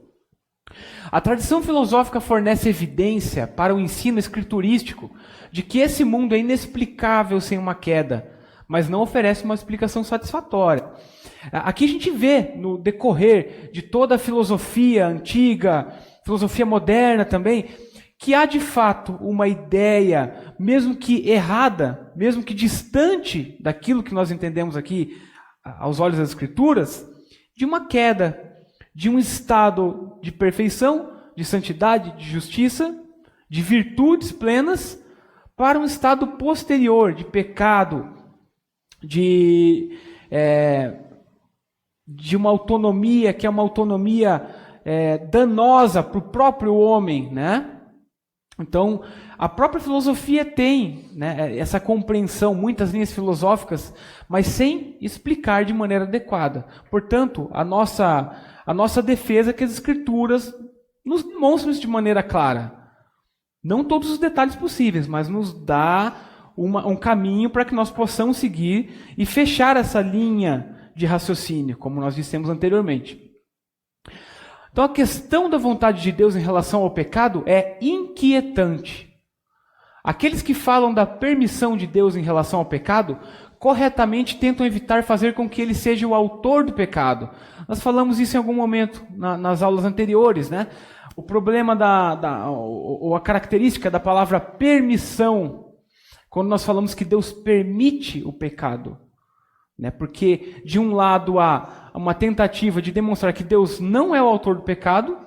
A: A tradição filosófica fornece evidência para o ensino escriturístico de que esse mundo é inexplicável sem uma queda, mas não oferece uma explicação satisfatória. Aqui a gente vê, no decorrer de toda a filosofia antiga, filosofia moderna também, que há de fato uma ideia, mesmo que errada, mesmo que distante daquilo que nós entendemos aqui aos olhos das Escrituras, de uma queda, de um estado de perfeição, de santidade, de justiça, de virtudes plenas, para um estado posterior de pecado, de uma autonomia que é uma autonomia danosa para o próprio homem, né? Então, a própria filosofia tem, né, essa compreensão, muitas linhas filosóficas, mas sem explicar de maneira adequada. Portanto, a nossa defesa é que as Escrituras nos demonstram isso de maneira clara. Não todos os detalhes possíveis, mas nos dá um caminho para que nós possamos seguir e fechar essa linha de raciocínio, como nós dissemos anteriormente. Então a questão da vontade de Deus em relação ao pecado é inquietante. Aqueles que falam da permissão de Deus em relação ao pecado, corretamente tentam evitar fazer com que ele seja o autor do pecado. Nós falamos isso em algum momento nas aulas anteriores, né? O problema ou a característica da palavra permissão, quando nós falamos que Deus permite o pecado, né? Porque de um lado há uma tentativa de demonstrar que Deus não é o autor do pecado,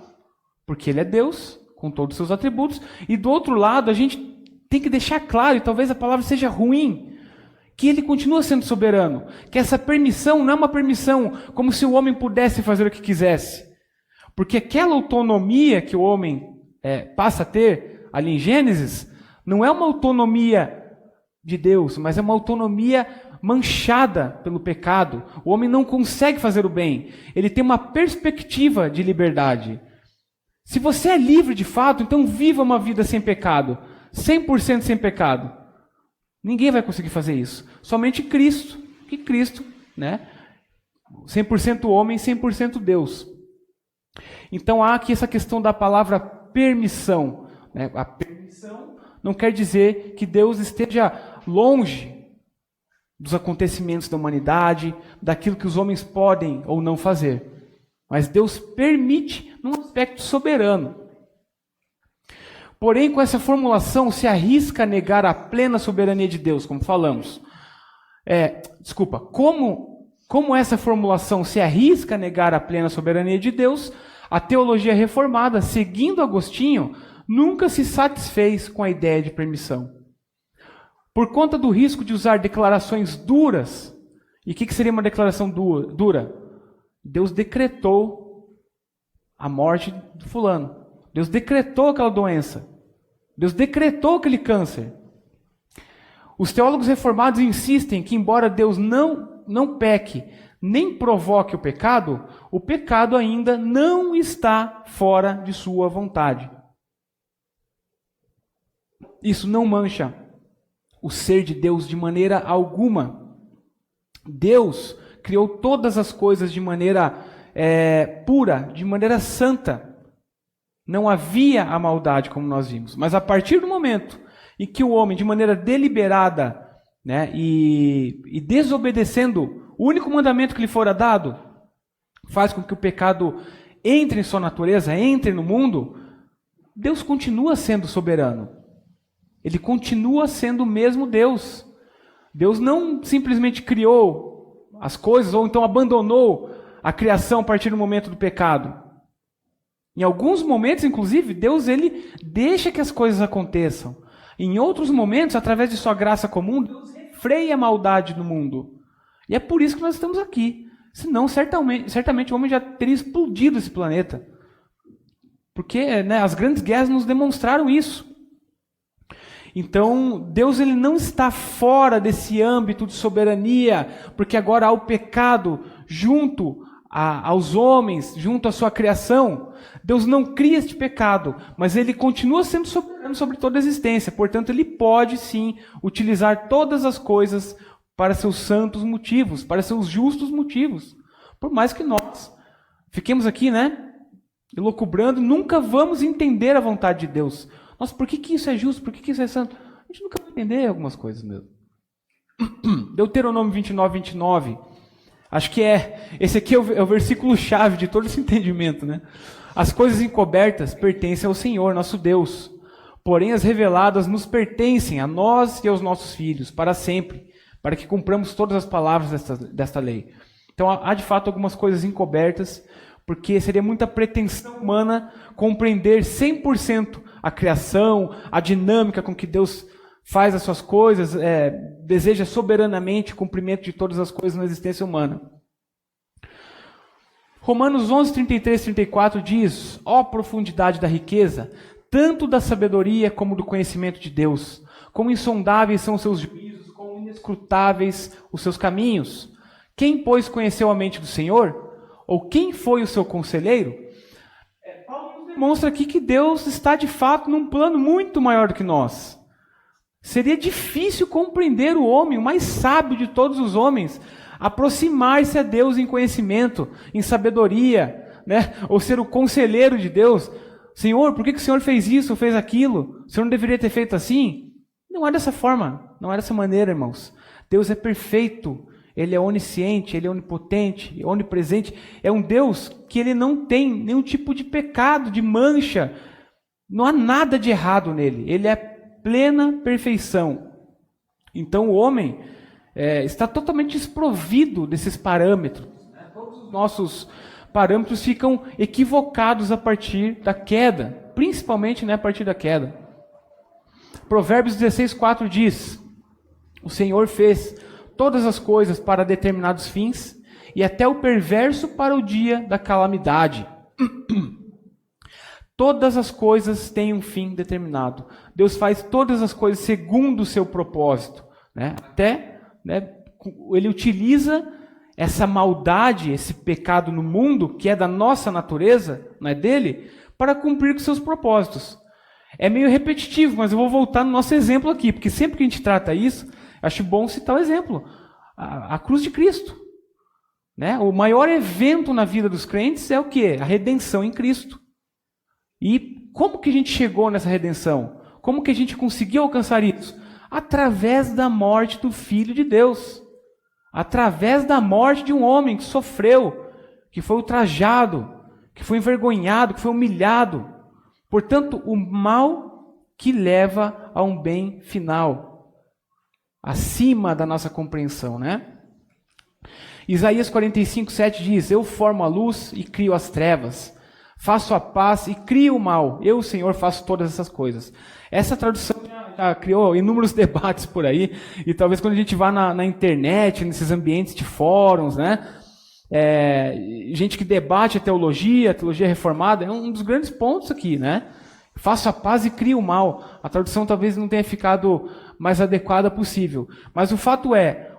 A: porque Ele é Deus, com todos os seus atributos, e do outro lado a gente tem que deixar claro, e talvez a palavra seja ruim, que Ele continua sendo soberano, que essa permissão não é uma permissão como se o homem pudesse fazer o que quisesse, porque aquela autonomia que o homem passa a ter ali em Gênesis, não é uma autonomia de Deus, mas é uma autonomia manchada pelo pecado. O homem não consegue fazer o bem. Ele tem uma perspectiva de liberdade. Se você é livre de fato, então viva uma vida sem pecado. 100% sem pecado. Ninguém vai conseguir fazer isso. Somente Cristo. Que Cristo, né? 100% homem, 100% Deus. Então há aqui essa questão da palavra permissão, né? A permissão não quer dizer que Deus esteja longe dos acontecimentos da humanidade, daquilo que os homens podem ou não fazer. Mas Deus permite num aspecto soberano. Porém, com essa formulação, se arrisca a negar a plena soberania de Deus, como falamos. Como essa formulação se arrisca a negar a plena soberania de Deus, a teologia reformada, seguindo Agostinho, nunca se satisfez com a ideia de permissão. Por conta do risco de usar declarações duras. E o que seria uma declaração dura? Deus decretou a morte do fulano. Deus decretou aquela doença. Deus decretou aquele câncer. Os teólogos reformados insistem que, embora Deus não peque, nem provoque o pecado ainda não está fora de sua vontade. Isso não mancha o ser de Deus de maneira alguma. Deus criou todas as coisas de maneira pura, de maneira santa. Não havia a maldade, como nós vimos. Mas a partir do momento em que o homem, de maneira deliberada, né, e desobedecendo o único mandamento que lhe fora dado, faz com que o pecado entre em sua natureza, entre no mundo, Deus continua sendo soberano. Ele continua sendo o mesmo Deus. Deus não simplesmente criou as coisas ou então abandonou a criação a partir do momento do pecado. Em alguns momentos, inclusive, Deus ele deixa que as coisas aconteçam. Em outros momentos, através de sua graça comum, Deus refreia a maldade no mundo. E é por isso que nós estamos aqui. Senão, certamente o homem já teria explodido esse planeta. Porque, né, as grandes guerras nos demonstraram isso. Então, Deus ele não está fora desse âmbito de soberania, porque agora há o pecado junto aos homens, junto à sua criação. Deus não cria este pecado, mas ele continua sendo soberano sobre toda a existência. Portanto, ele pode sim utilizar todas as coisas para seus santos motivos, para seus justos motivos. Por mais que nós fiquemos aqui, né, elucubrando, nunca vamos entender a vontade de Deus. Nossa, por que isso é justo? Por que isso é santo? A gente nunca vai entender algumas coisas mesmo. Deuteronômio 29. Acho que esse aqui é o versículo-chave de todo esse entendimento, né? As coisas encobertas pertencem ao Senhor, nosso Deus. Porém, as reveladas nos pertencem a nós e aos nossos filhos, para sempre, para que cumpramos todas as palavras desta lei. Então, há de fato algumas coisas encobertas, porque seria muita pretensão humana compreender 100% a criação, a dinâmica com que Deus faz as suas coisas, deseja soberanamente o cumprimento de todas as coisas na existência humana. Romanos 11, 33 e 34 diz: ó profundidade da riqueza, tanto da sabedoria como do conhecimento de Deus, como insondáveis são os seus juízos, como inescrutáveis os seus caminhos. Quem, pois, conheceu a mente do Senhor? Ou quem foi o seu conselheiro? Paulo demonstra aqui que Deus está de fato num plano muito maior do que nós. Seria difícil compreender o homem, o mais sábio de todos os homens, aproximar-se a Deus em conhecimento, em sabedoria, né? Ou ser o conselheiro de Deus. Senhor, por que o Senhor fez isso ou fez aquilo? O Senhor não deveria ter feito assim? Não é dessa forma, não é dessa maneira, irmãos. Deus é perfeito, Ele é onisciente, Ele é onipotente, onipresente. É um Deus que Ele não tem nenhum tipo de pecado, de mancha. Não há nada de errado nele. Ele é plena perfeição. Então o homem está totalmente desprovido desses parâmetros. Todos os nossos parâmetros ficam equivocados a partir da queda, principalmente, né, a partir da queda. Provérbios 16:4 diz: o Senhor fez todas as coisas para determinados fins, e até o perverso para o dia da calamidade. Todas as coisas têm um fim determinado. Deus faz todas as coisas segundo o seu propósito, né? Até, né, Ele utiliza essa maldade, esse pecado no mundo, que é da nossa natureza, não é dele, para cumprir com seus propósitos. É meio repetitivo, mas eu vou voltar no nosso exemplo aqui, porque sempre que a gente trata isso, acho bom citar o exemplo. A cruz de Cristo. Né? O maior evento na vida dos crentes é o quê? A redenção em Cristo. E como que a gente chegou nessa redenção? Como que a gente conseguiu alcançar isso? Através da morte do Filho de Deus. Através da morte de um homem que sofreu, que foi ultrajado, que foi envergonhado, que foi humilhado. Portanto, o mal que leva a um bem final, acima da nossa compreensão, né? Isaías 45:7 diz: eu formo a luz e crio as trevas, faço a paz e crio o mal, eu, Senhor, faço todas essas coisas. Essa tradução já criou inúmeros debates por aí, e talvez quando a gente vá na internet, nesses ambientes de fóruns, né? Gente que debate a teologia reformada, é um dos grandes pontos aqui, né? Faço a paz e crio o mal. A tradução talvez não tenha ficado mais adequada possível. Mas o fato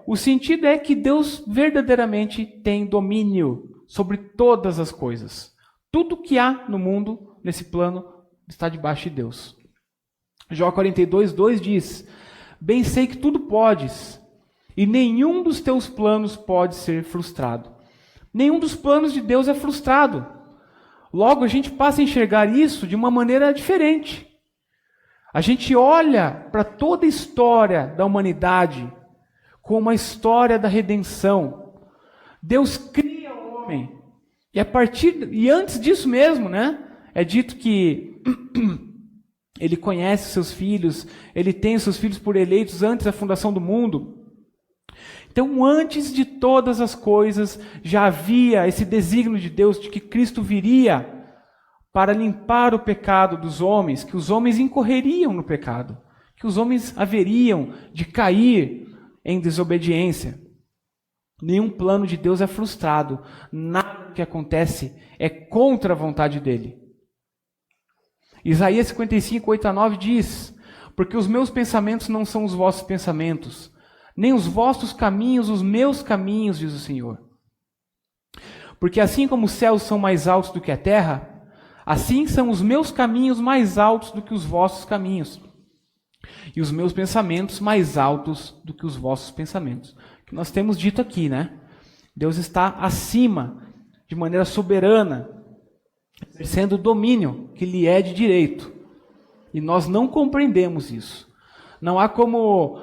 A: o sentido é que Deus verdadeiramente tem domínio sobre todas as coisas. Tudo que há no mundo, nesse plano, está debaixo de Deus. Jó 42:2 diz: bem sei que tudo podes, e nenhum dos teus planos pode ser frustrado. Nenhum dos planos de Deus é frustrado. Logo, a gente passa a enxergar isso de uma maneira diferente. A gente olha para toda a história da humanidade como a história da redenção. Deus cria o homem. E antes disso mesmo, né? É dito que Ele conhece seus filhos, Ele tem os seus filhos por eleitos antes da fundação do mundo. Então, antes de todas as coisas, já havia esse desígnio de Deus de que Cristo viria para limpar o pecado dos homens, que os homens incorreriam no pecado, que os homens haveriam de cair em desobediência. Nenhum plano de Deus é frustrado, nada que acontece é contra a vontade dele. Isaías 55:8-9 diz: porque os meus pensamentos não são os vossos pensamentos, nem os vossos caminhos, os meus caminhos, diz o Senhor. Porque assim como os céus são mais altos do que a terra, assim são os meus caminhos mais altos do que os vossos caminhos, e os meus pensamentos mais altos do que os vossos pensamentos. Que nós temos dito aqui, né? Deus está acima, de maneira soberana, exercendo o domínio que lhe é de direito. E nós não compreendemos isso. Não há como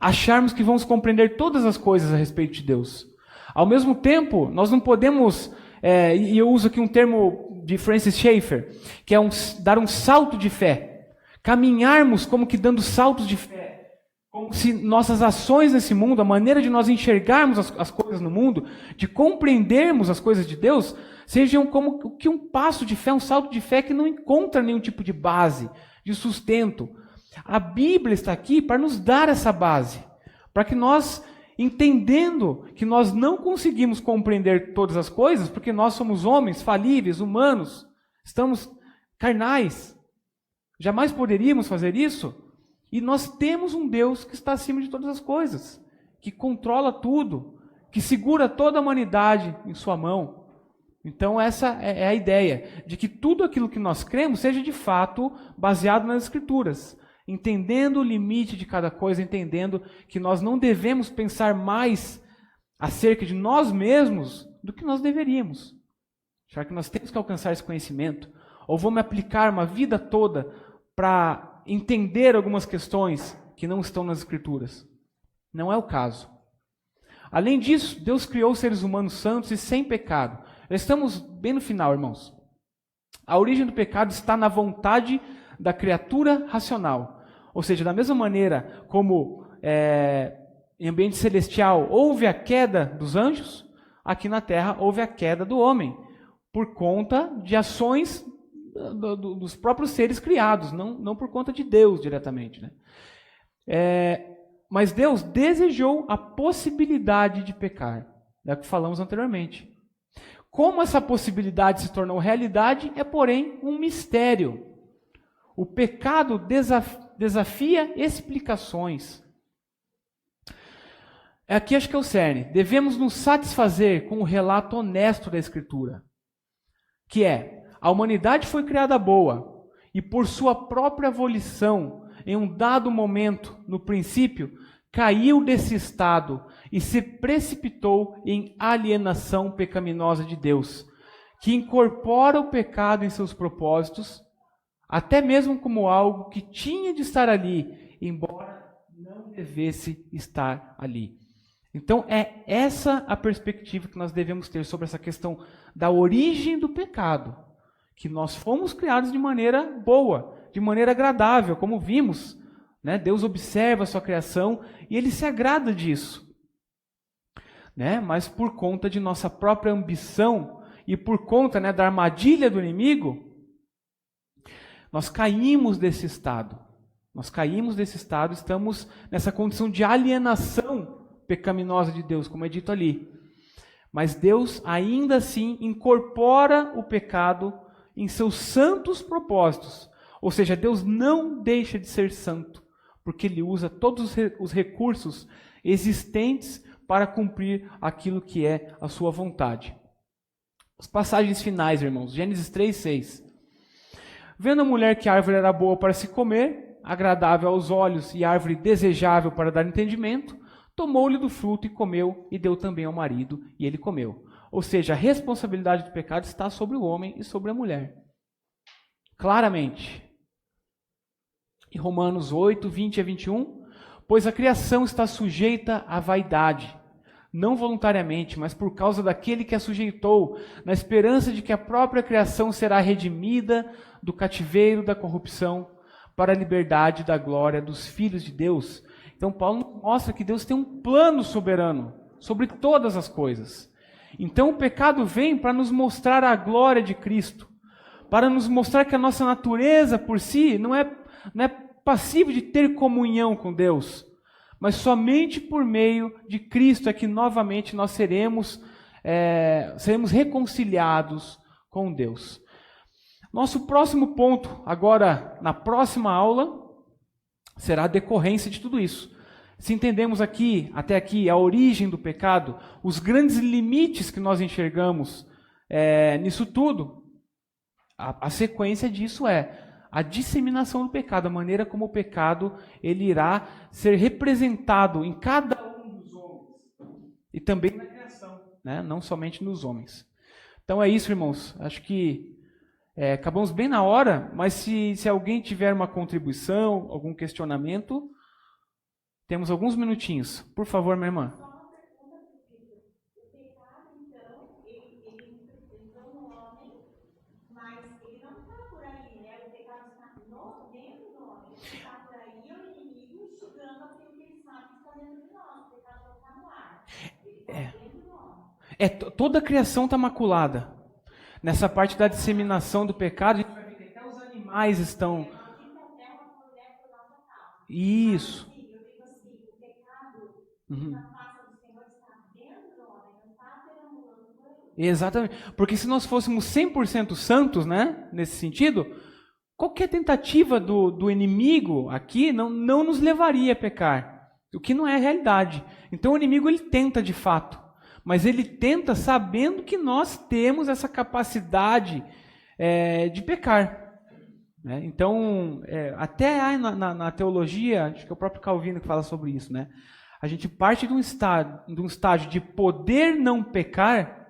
A: acharmos que vamos compreender todas as coisas a respeito de Deus. Ao mesmo tempo, nós não podemos, e eu uso aqui um termo de Francis Schaeffer, que é dar um salto de fé. Caminharmos como que dando saltos de fé. Como se nossas ações nesse mundo, a maneira de nós enxergarmos as coisas no mundo, de compreendermos as coisas de Deus, sejam como que um passo de fé, um salto de fé que não encontra nenhum tipo de base, de sustento. A Bíblia está aqui para nos dar essa base, para que nós, entendendo que nós não conseguimos compreender todas as coisas, porque nós somos homens falíveis, humanos, estamos carnais, jamais poderíamos fazer isso, e nós temos um Deus que está acima de todas as coisas, que controla tudo, que segura toda a humanidade em sua mão. Então essa é a ideia, de que tudo aquilo que nós cremos seja de fato baseado nas Escrituras, entendendo o limite de cada coisa, entendendo que nós não devemos pensar mais acerca de nós mesmos do que nós deveríamos. Será que nós temos que alcançar esse conhecimento? Ou vamos aplicar uma vida toda para entender algumas questões que não estão nas Escrituras? Não é o caso. Além disso, Deus criou seres humanos santos e sem pecado. Já estamos bem no final, irmãos. A origem do pecado está na vontade da criatura racional. Ou seja, da mesma maneira como em ambiente celestial houve a queda dos anjos, aqui na terra houve a queda do homem, por conta de ações dos próprios seres criados, não por conta de Deus diretamente, né? Mas Deus desejou a possibilidade de pecar, é o que falamos anteriormente. Como essa possibilidade se tornou realidade é, porém, um mistério. O pecado desafia explicações. Aqui acho que é o cerne. Devemos nos satisfazer com o relato honesto da Escritura, que é: a humanidade foi criada boa e por sua própria volição, em um dado momento, no princípio, caiu desse estado e se precipitou em alienação pecaminosa de Deus, que incorpora o pecado em seus propósitos, até mesmo como algo que tinha de estar ali, embora não devesse estar ali. Então é essa a perspectiva que nós devemos ter sobre essa questão da origem do pecado, que nós fomos criados de maneira boa, de maneira agradável, como vimos, né? Deus observa a sua criação e Ele se agrada disso, né? Mas por conta de nossa própria ambição e por conta, né, da armadilha do inimigo, nós caímos desse estado. Nós caímos desse estado, estamos nessa condição de alienação pecaminosa de Deus, como é dito ali. Mas Deus ainda assim incorpora o pecado em seus santos propósitos. Ou seja, Deus não deixa de ser santo, porque Ele usa todos os recursos existentes para cumprir aquilo que é a sua vontade. As passagens finais, irmãos, Gênesis 3:6. Vendo a mulher que a árvore era boa para se comer, agradável aos olhos e árvore desejável para dar entendimento, tomou-lhe do fruto e comeu, e deu também ao marido, e ele comeu. Ou seja, a responsabilidade do pecado está sobre o homem e sobre a mulher. Claramente. Em Romanos 8, 20 a 21, pois a criação está sujeita à vaidade, não voluntariamente, mas por causa daquele que a sujeitou, na esperança de que a própria criação será redimida do cativeiro da corrupção para a liberdade da glória dos filhos de Deus. Então Paulo mostra que Deus tem um plano soberano sobre todas as coisas. Então o pecado vem para nos mostrar a glória de Cristo, para nos mostrar que a nossa natureza por si não é passiva de ter comunhão com Deus, mas somente por meio de Cristo é que novamente nós seremos reconciliados com Deus. Nosso próximo ponto, agora na próxima aula, será a decorrência de tudo isso. Se entendemos até aqui, a origem do pecado, os grandes limites que nós enxergamos nisso tudo, a sequência disso é a disseminação do pecado, a maneira como o pecado ele irá ser representado em cada um dos homens e também na criação, né? Não somente nos homens. Então é isso, irmãos. Acho que acabamos bem na hora, mas se alguém tiver uma contribuição, algum questionamento, temos alguns minutinhos. Por favor, minha irmã. Toda a criação está maculada. Nessa parte da disseminação do pecado, a gente vai ver que até os animais estão... Isso. Uhum. Exatamente. Porque se nós fôssemos 100% santos, né, nesse sentido, qualquer tentativa do inimigo aqui não nos levaria a pecar, o que não é a realidade. Então o inimigo ele tenta de fato, mas ele tenta sabendo que nós temos essa capacidade de pecar. Né? Então, até na teologia, acho que é o próprio Calvino que fala sobre isso, né? A gente parte de um estágio de poder não pecar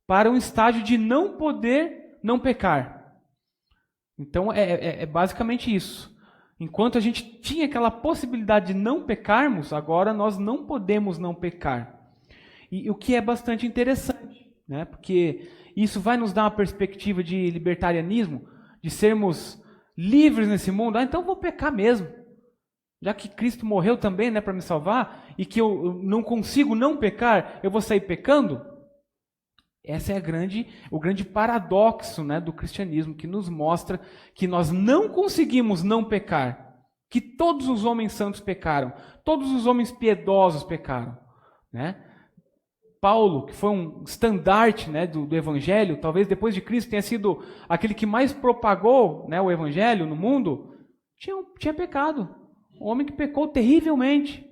A: para um estágio de não poder não pecar. Então é basicamente isso. Enquanto a gente tinha aquela possibilidade de não pecarmos, agora nós não podemos não pecar. E o que é bastante interessante, né? Porque isso vai nos dar uma perspectiva de libertarianismo, de sermos livres nesse mundo. Então eu vou pecar mesmo. Já que Cristo morreu também, né, para me salvar, e que eu não consigo não pecar, eu vou sair pecando? Esse é o grande paradoxo, né, do cristianismo, que nos mostra que nós não conseguimos não pecar, que todos os homens santos pecaram, todos os homens piedosos pecaram, né? Paulo, que foi um estandarte, né, do evangelho, talvez depois de Cristo tenha sido aquele que mais propagou, né, o evangelho no mundo, tinha pecado. Um homem que pecou terrivelmente.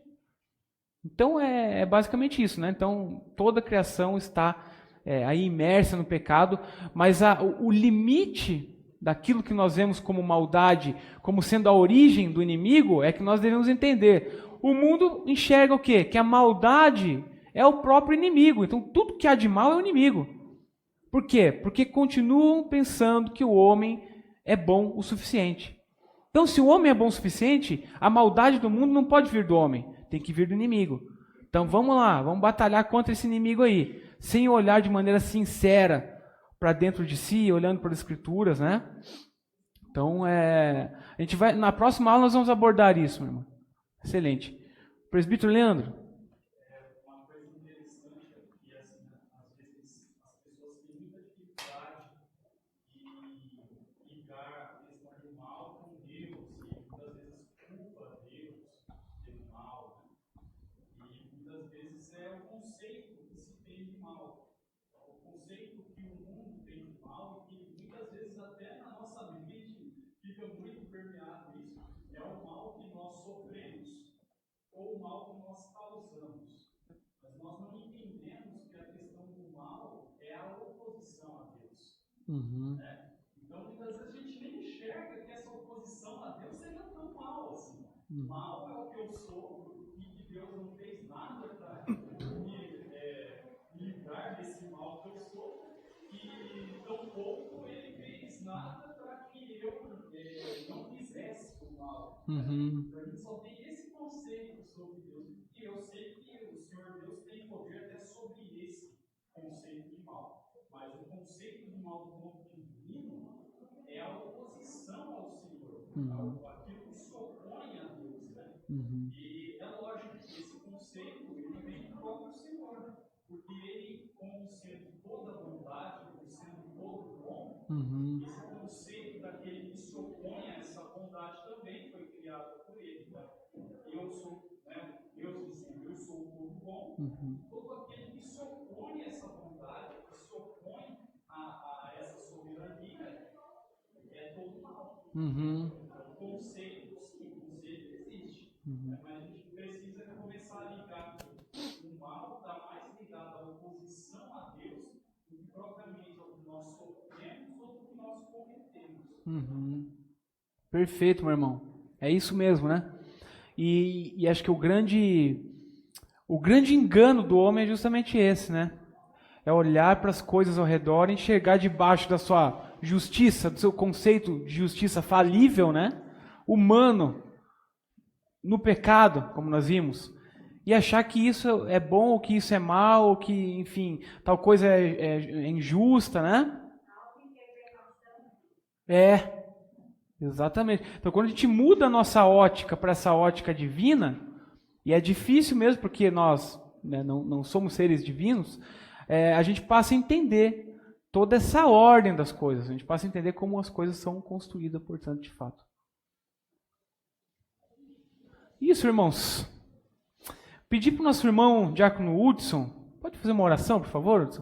A: Então é basicamente isso, né? Então toda a criação está aí imersa no pecado, mas o limite daquilo que nós vemos como maldade, como sendo a origem do inimigo, é que nós devemos entender. O mundo enxerga o quê? Que a maldade é o próprio inimigo. Então tudo que há de mal é o inimigo. Por quê? Porque continuam pensando que o homem é bom o suficiente. Então, se o homem é bom o suficiente, a maldade do mundo não pode vir do homem, tem que vir do inimigo. Então, vamos lá, vamos batalhar contra esse inimigo aí, sem olhar de maneira sincera para dentro de si, olhando para as Escrituras, né? Então, a gente vai, na próxima aula nós vamos abordar isso, meu irmão. Excelente. Presbítero Leandro.
B: Uma coisa interessante é que, assim, às vezes as pessoas têm muita dificuldade de ligar a questão do mal com Deus, e muitas vezes culpa Deus pelo mal, né? E muitas vezes é o conceito que se tem de mal, o conceito que o mundo tem de mal, e que muitas vezes até na nossa mente fica muito permeado isso. É o mal que nós sofremos ou o mal que nós causamos. Mas nós não entendemos que a questão do mal é a oposição a Deus.
A: Uhum.
B: Né? Então, muitas vezes a gente nem enxerga que essa oposição a Deus seja tão mal assim. Mal é o que eu sou e que Deus não fez nada para me livrar desse mal que eu sou, e tampouco Ele fez nada para que eu não fizesse o mal.
A: Uhum.
B: Então, a gente só tem esse conceito sobre Deus, e eu sei que o Senhor Deus tem poder até sobre esse conceito de mal. Mas o conceito de mal do ponto divino é a oposição ao Senhor, aquilo que se opõe a Deus, né? E é lógico que esse conceito ele vem do próprio Senhor, porque Ele, como sendo toda bondade, como sendo todo bom, esse conceito daquele que se opõe a essa bondade também foi criado por Ele. Né? Eu sou, né, Deus dizendo, eu sou o todo bom, todo aquele que se opõe a essa bondade, que se opõe a essa soberania, é todo mal. O conceito, sim, o conceito existe. Mas a gente precisa começar a ligar que o mal está mais ligado à oposição a Deus do que propriamente ao que nós sofremos ou do que nós cometemos.
A: Perfeito, meu irmão. É isso mesmo, né? E acho que o grande engano do homem é justamente esse, né? É olhar para as coisas ao redor e enxergar debaixo da sua justiça, do seu conceito de justiça falível, né? Humano, no pecado, como nós vimos, e achar que isso é bom, ou que isso é mal, ou que, enfim, tal coisa é injusta, né? Exatamente. Então, quando a gente muda a nossa ótica para essa ótica divina, e é difícil mesmo, porque nós, né, não somos seres divinos, a gente passa a entender toda essa ordem das coisas, a gente passa a entender como as coisas são construídas, portanto, de fato. Isso, irmãos. Pedir para o nosso irmão Diácono Hudson, pode fazer uma oração, por favor, Hudson?